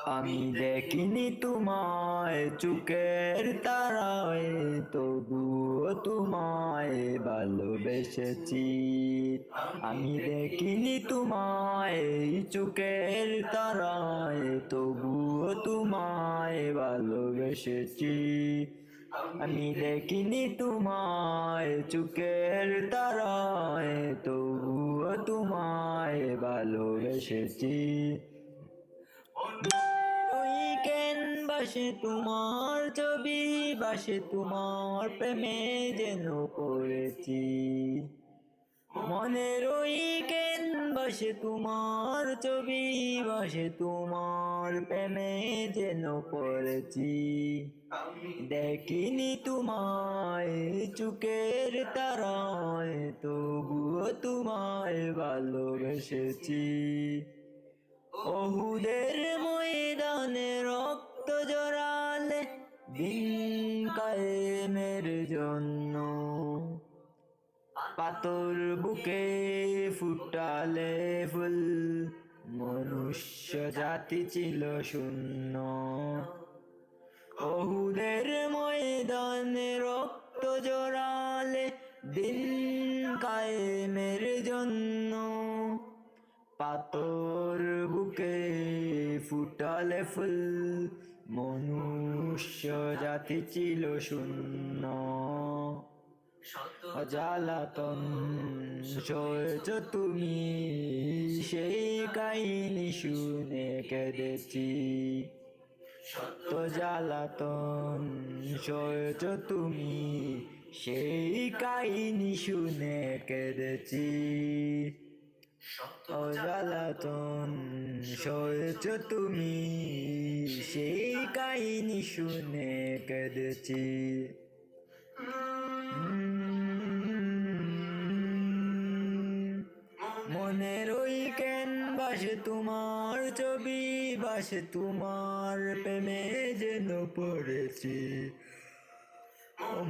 আমি দেখিনি তোমায় চোখের তারায়, তবুও তোমায় ভালোবেসেছি। আমি দেখিনি তোমায় চোখের তারায়, তবুও তোমায় ভালোবেসেছি। আমি দেখিনি তোমায় চোখের তারায়, তবুও তোমায় ভালোবেসেছি। ওই ক্যানভাসে তোমার ছবি ভাসে, তোমার প্রেমে যেন পড়েছি। মনের ওই ক্যানভাসে তোমার ছবি ভাসে, তোমার প্রেমে যেন পড়েছি। দেখিনি তোমায় চোখের তারায়, তবুও তোমায় ভালোবেসেছি। ওহুদের ময়দানে রক্ত জড়ালে দিন কায়েমের জন্য, পাথর বুকে ফুটালে ফুল, মনুষ্য জাতি ছিল শূন্য। ওহুদের ময়দানে রক্ত জড়ালে দিন কায়েমের জন্য, পাথর বুকে ফুটালে ফুল, মনুষ্য জাতি ছিল শূন্য। জ্বালাতন সয়েছ তুমি, সেই কাহিনী শুনে কেঁদেছি। সত্য জ্বালাতন সয়েছ তুমি, সেই কাহিনী শুনে কেঁদেছি। জ্বালাতন সয়েছ তুমি, সেই কাহিনী শুনে কেঁদেছি। মনের ওই ক্যানভাসে তোমার ছবি ভাসে, তোমার প্রেমে যেন পড়েছি।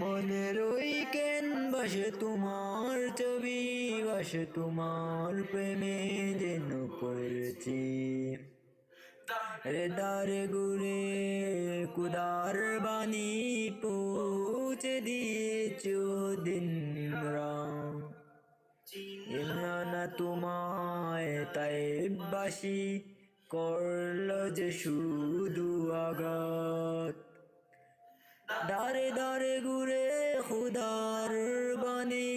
মনের ওই ক্যানভাসে তোমার ছবি ভাসে, তোমার প্রেমে যেন পড়েছি। দারে ঘুরে কুদার বাণী পৌঁছে দিয়েছ দিন রাত। না তোমায় তাই বাসি করল যে শুধু আঘাত। দারে দারে ঘুরে খুদার বাণী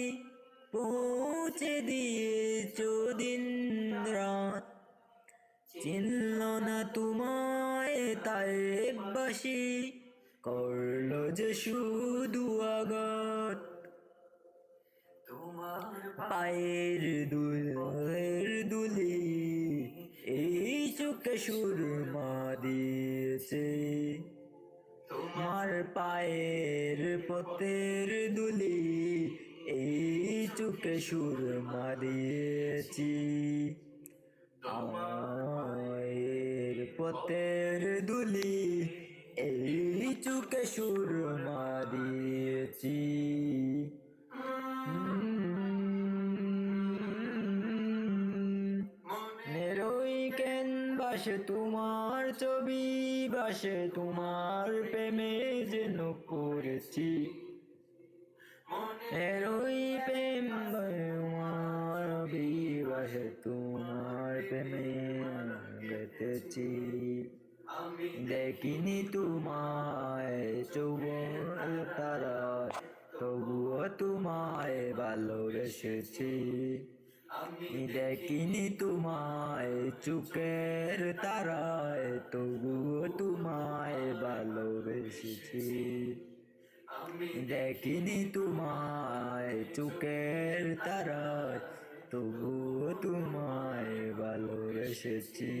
পৌঁছে দিয়েছ দিন রাত। চিনল না তোমায় তাই বাসি করল যে শুধু আঘাত। তোমার পায়ের দুলি এই চোখে সুরমা দিয়েছে। তোমার পায়ের পথের দুলি এই চোখে সুরমা দিয়েছি। আমার পথের দুলি এই চোখে সুরমা দিয়েছি। মনের ওই ক্যানভাসে তোমার ছবি ভাসে, তোমার প্রেমে যেন পড়েছি। মনের ওই প্রেম তোমার ভাসে, তোমার প্রেমে গেতেছি। দেখিনি তোমায় চোখের তারায়, তবুও তোমায় ভালোবেসেছি। দেখিনি তোমায় চোখের তারায়, তবুও তোমায় ভালোবেসেছি। দেখিনি তোমায় চোখের তারায়, তবুও তোমায় ভালোবেসেছি।